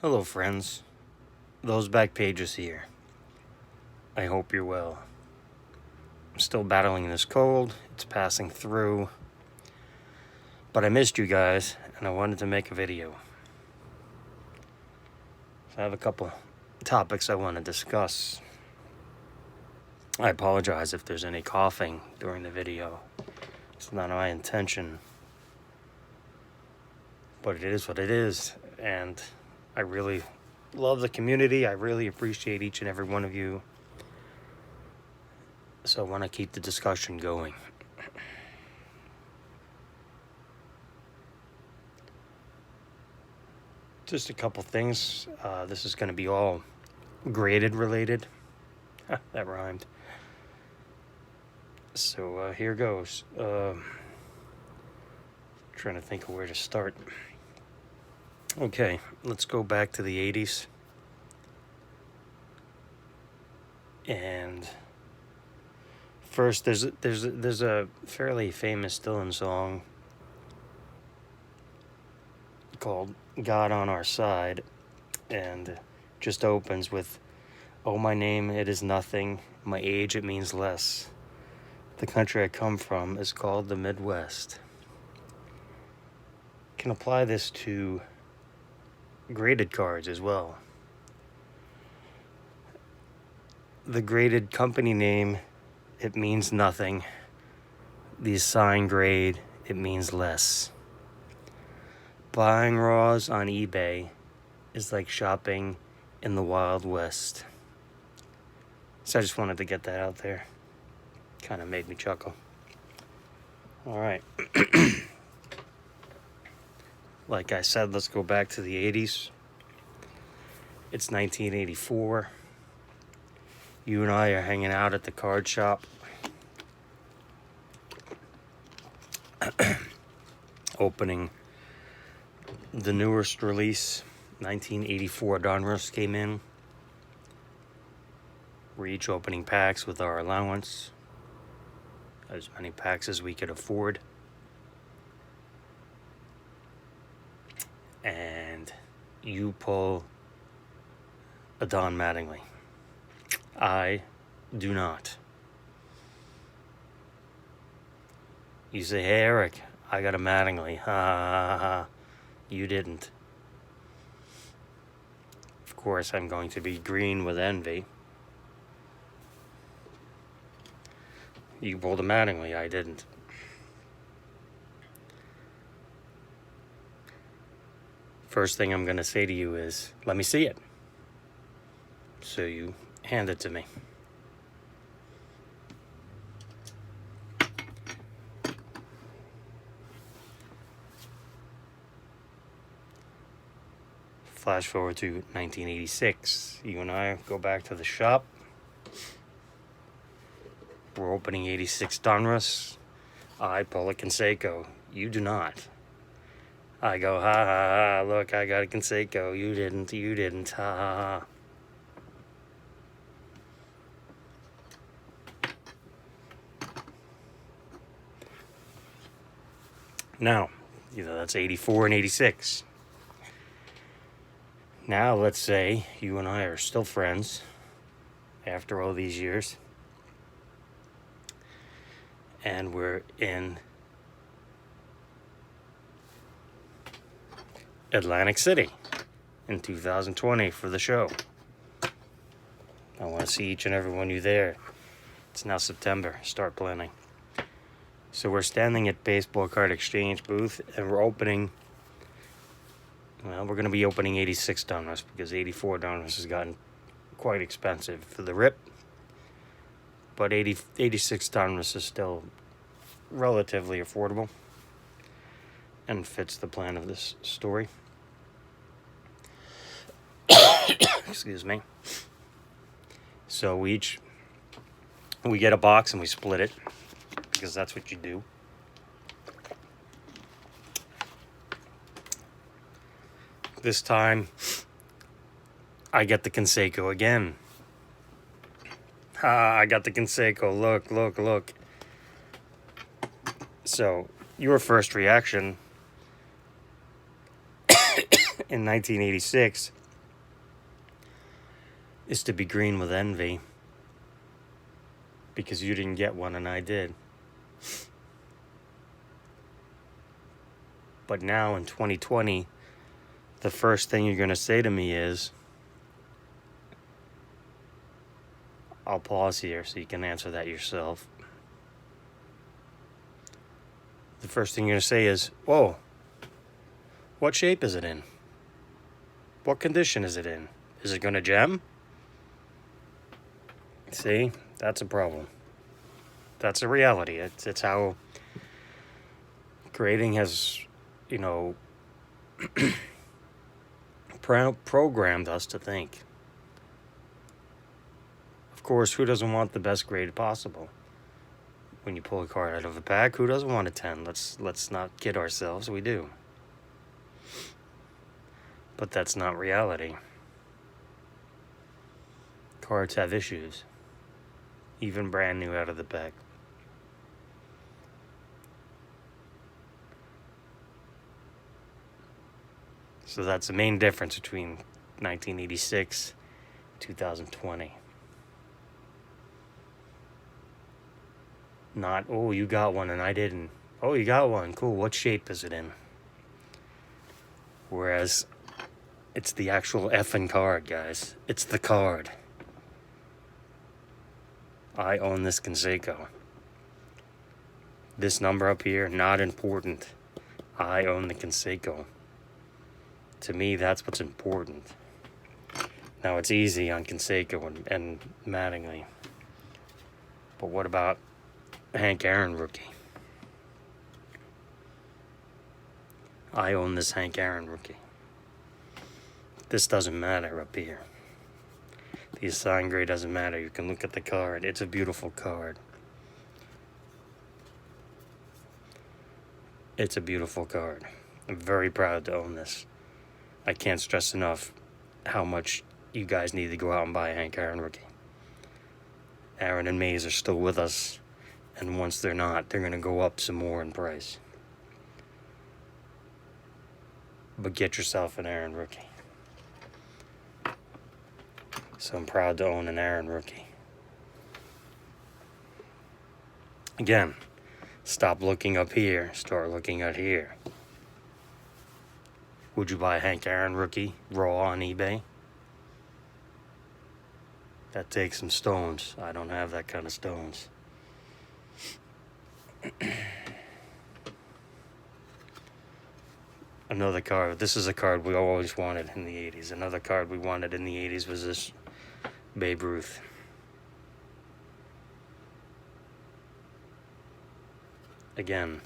Hello friends, those back pages here. I hope you're well. I'm still battling this cold, it's passing through, but I missed you guys and I wanted to make a video. So I have a couple topics I want to discuss. I apologize if there's any coughing during the video. It's not my intention, but it is what it is, and I really love the community. I really appreciate each and every one of you. So I want to keep the discussion going. Just a couple things. This is going to be all graded related. That rhymed. So here goes. Trying to think of where to start. Okay, let's go back to the 80s. And first, there's a fairly famous Dylan song called "God on Our Side," and just opens with, "Oh, my name, it is nothing. My age, it means less. The country I come from is called the Midwest." Can apply this to graded cards as well. The graded company name, it means nothing. The assigned grade, it means less. Buying raws on eBay is like shopping in the Wild West. So I just wanted to get that out there. Kind of made me chuckle. All right. Like I said, let's go back to the 80s. It's 1984. You and I are hanging out at the card shop. Opening the newest release, 1984 Donruss came in. We're each opening packs with our allowance. As many packs as we could afford. And you pull a Don Mattingly. I do not. You say, "Hey Eric, I got a Mattingly." Ha ha ha. You didn't. Of course, I'm going to be green with envy. You pulled a Mattingly, I didn't. First thing I'm going to say to you is, let me see it. So you hand it to me. Flash forward to 1986. You and I go back to the shop. We're opening 86 Donruss. I pull a Canseco. You do not. I go, ha ha ha, look, I got a Canseco. You didn't, ha ha ha. Now, that's 84 and 86. Now, let's say you and I are still friends after all these years. And we're in Atlantic City in 2020 for the show. I want to see each and every one of you there. It's now September. Start planning. So we're standing at Baseball Card Exchange booth, and we're opening. Well, we're going to be opening 86 Donruss because 84 Donruss has gotten quite expensive for the rip. But 86 Donruss is still relatively affordable and fits the plan of this story. Excuse me. So we get a box and we split it because that's what you do. This time, I get the Canseco again. I got the Canseco. Look. So, your first reaction in 1986 is to be green with envy because you didn't get one and I did. But now in 2020, the first thing you're going to say to me is, I'll pause here so you can answer that yourself. The first thing you're going to say is, whoa, what shape is it in? What condition is it in? Is it going to gem? See, that's a problem. That's a reality. It's how grading has, programmed us to think. Of course, who doesn't want the best grade possible? When you pull a card out of a pack, who doesn't want a 10? Let's not kid ourselves, we do. But that's not reality. Cards have issues, even brand new out of the pack. So that's the main difference between 1986 and 2020. Not, oh, you got one and I didn't. Oh, you got one. Cool. What shape is it in? Whereas it's the actual effing card, guys. It's the card. I own this Conseco. This number up here, not important. I own the Conseco. To me, that's what's important. Now, it's easy on Conseco and Mattingly. But what about Hank Aaron rookie? I own this Hank Aaron rookie. This doesn't matter up here. The assigned grade doesn't matter. You can look at the card. It's a beautiful card. It's a beautiful card. I'm very proud to own this. I can't stress enough how much you guys need to go out and buy a Hank Aaron rookie. Aaron and Mays are still with us, and once they're not, they're going to go up some more in price. But get yourself an Aaron rookie. So I'm proud to own an Aaron rookie. Again, stop looking up here, start looking out here. Would you buy a Hank Aaron rookie raw on eBay? That takes some stones. I don't have that kind of stones. Another card. This is a card we always wanted in the 80s. Another card we wanted in the 80s was this Babe Ruth. Again,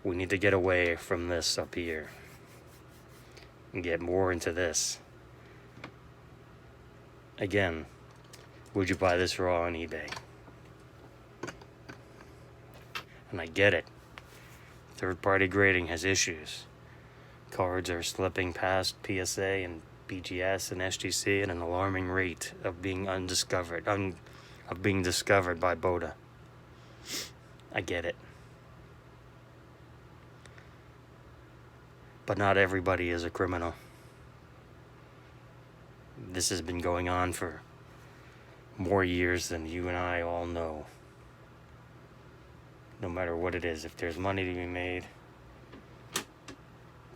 we need to get away from this up here and get more into this. Again, would you buy this raw on eBay? And I get it. Third-party grading has issues. Cards are slipping past PSA and BGS and SGC at an alarming rate of being undiscovered, of being discovered by Boda. I get it. But not everybody is a criminal. This has been going on for more years than you and I all know. No matter what it is, if there's money to be made,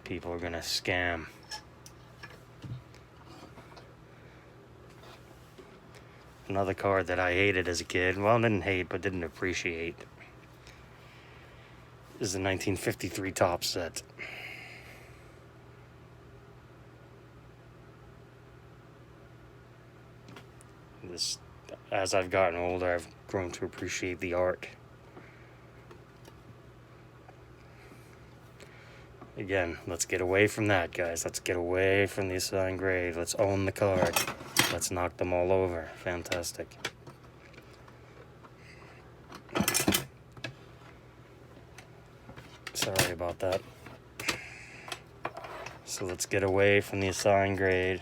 people are going to scam. Another card that I hated as a kid, well, didn't hate, but didn't appreciate, is the 1953 Top Set. This, as I've gotten older, I've grown to appreciate the art. Again, let's get away from that, guys. Let's get away from the assigned grade. Let's own the card. Let's knock them all over. Fantastic. Sorry about that. So let's get away from the assigned grade.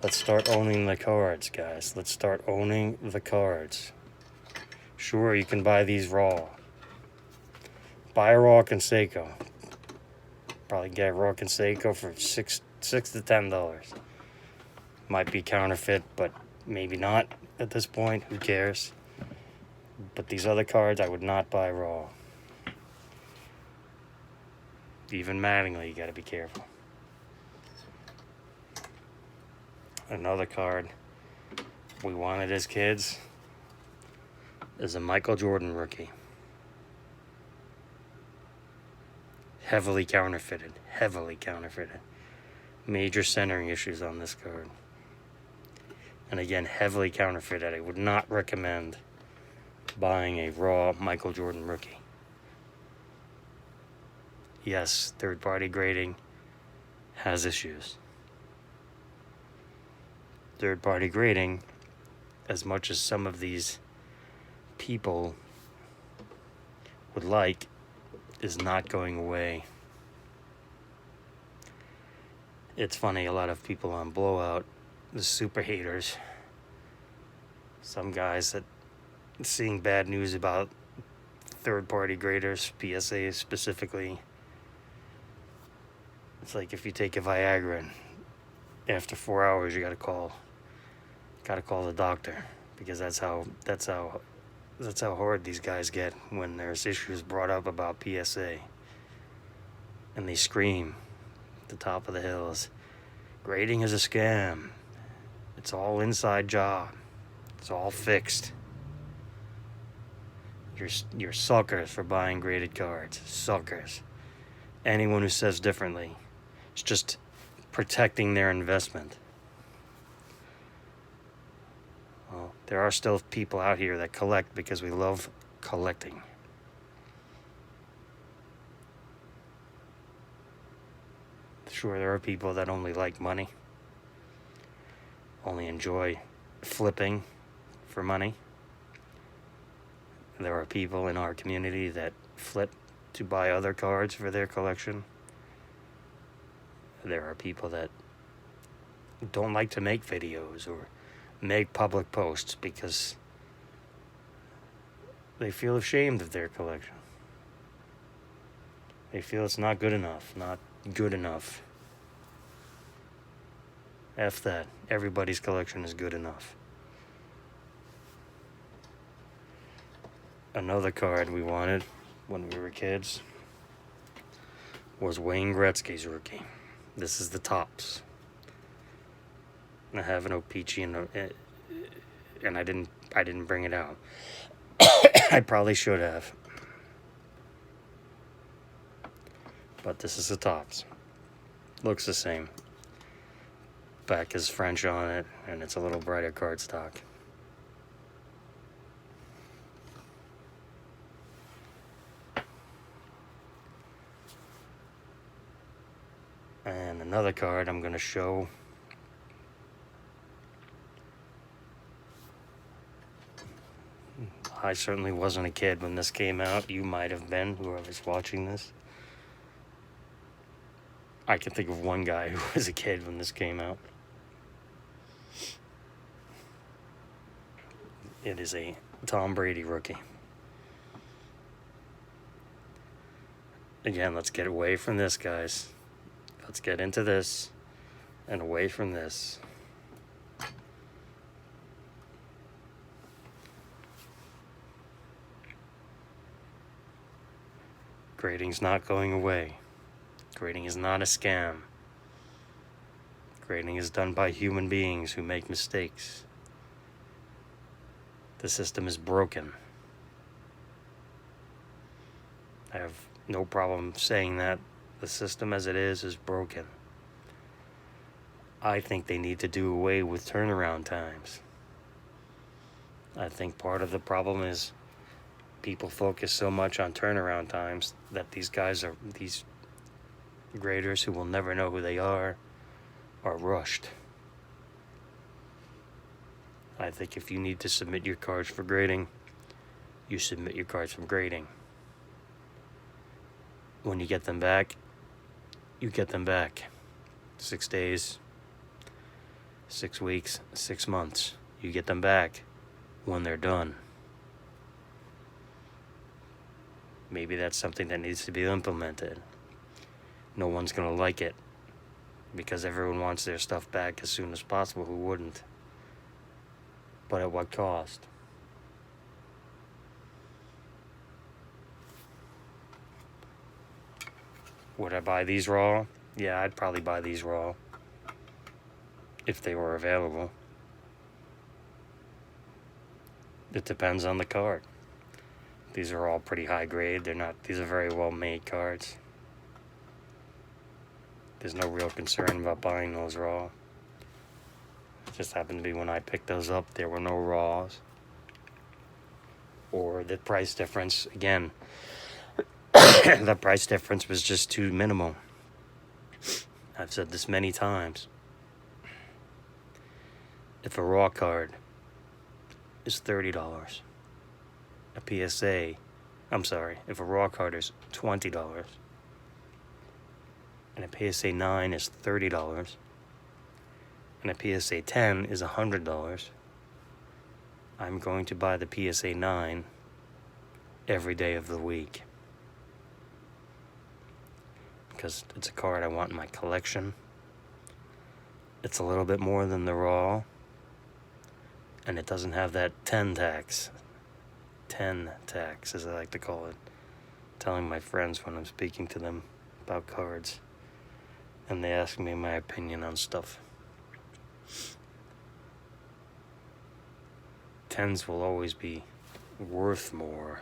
Let's start owning the cards, guys. Let's start owning the cards. Sure, you can buy these raw. Buy a raw Conseco. Probably get a raw Conseco for $6 to $10. Might be counterfeit, but maybe not at this point. Who cares? But these other cards I would not buy raw. Even Mattingly, you got to be careful. Another card we wanted as kids is a Michael Jordan rookie. Heavily counterfeited. Major centering issues on this card. And again, heavily counterfeited. I would not recommend buying a raw Michael Jordan rookie. Yes, third-party grading has issues. Third-party grading, as much as some of these people would like, is not going away. It's funny, a lot of people on Blowout, the super haters, some guys that seeing bad news about third-party graders, PSAs specifically. It's like if you take a Viagra and after 4 hours you gotta call the doctor, because that's how hard these guys get when there's issues brought up about PSA, and they scream at the top of the hills, grading is a scam. It's all inside job. It's all fixed. You're suckers for buying graded cards. Suckers. Anyone who says differently is just protecting their investment. Well, there are still people out here that collect because we love collecting. Sure, there are people that only like money, only enjoy flipping for money. There are people in our community that flip to buy other cards for their collection. There are people that don't like to make videos or make public posts because they feel ashamed of their collection. They feel it's not good enough. F that. Everybody's collection is good enough. Another card we wanted when we were kids was Wayne Gretzky's rookie. This is the tops. I have an O-Peachy and I didn't bring it out. I probably should have. But this is the tops. Looks the same. Back is French on it, and it's a little brighter cardstock. And another card I'm going to show. I certainly wasn't a kid when this came out. You might have been, whoever's watching this. I can think of one guy who was a kid when this came out. It is a Tom Brady rookie. Again, let's get away from this, guys. Let's get into this and away from this. Grading's not going away. Grading is not a scam. Grading is done by human beings who make mistakes. The system is broken. I have no problem saying that. The system as it is broken. I think they need to do away with turnaround times. I think part of the problem is people focus so much on turnaround times that these graders who will never know who they are rushed. I think if you need to submit your cards for grading, you submit your cards for grading. When you get them back, you get them back. 6 days, 6 weeks, 6 months. You get them back when they're done. Maybe that's something that needs to be implemented. No one's going to like it. because everyone wants their stuff back as soon as possible. Who wouldn't? But at what cost? Would I buy these raw? Yeah, I'd probably buy these raw if they were available. It depends on the card. These are all pretty high grade. These are very well made cards. There's no real concern about buying those raw. It just happened to be when I picked those up, there were no raws. Or the price difference, again, the price difference was just too minimal. I've said this many times. If a raw card is $30, if a raw card is $20, and a PSA 9 is $30, and a PSA 10 is $100, I'm going to buy the PSA 9 every day of the week. Because it's a card I want in my collection. It's a little bit more than the raw, and it doesn't have that 10 tax. 10 tax, as I like to call it. Telling my friends when I'm speaking to them about cards, and they ask me my opinion on stuff. 10s will always be worth more.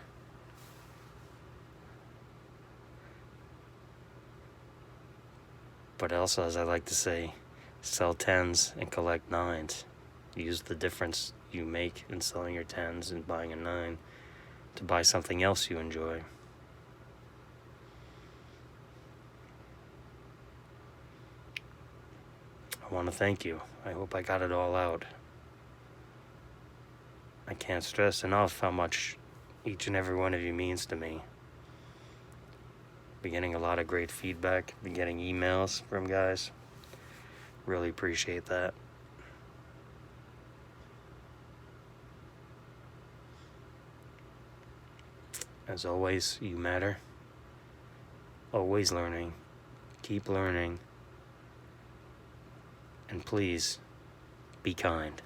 But also, as I like to say, sell 10s and collect 9s. Use the difference you make in selling your 10s and buying a 9 to buy something else you enjoy. I want to thank you. I hope I got it all out. I can't stress enough how much each and every one of you means to me. Been getting a lot of great feedback. Been getting emails from guys. Really appreciate that. As always, you matter. Always learning. Keep learning. And please, be kind.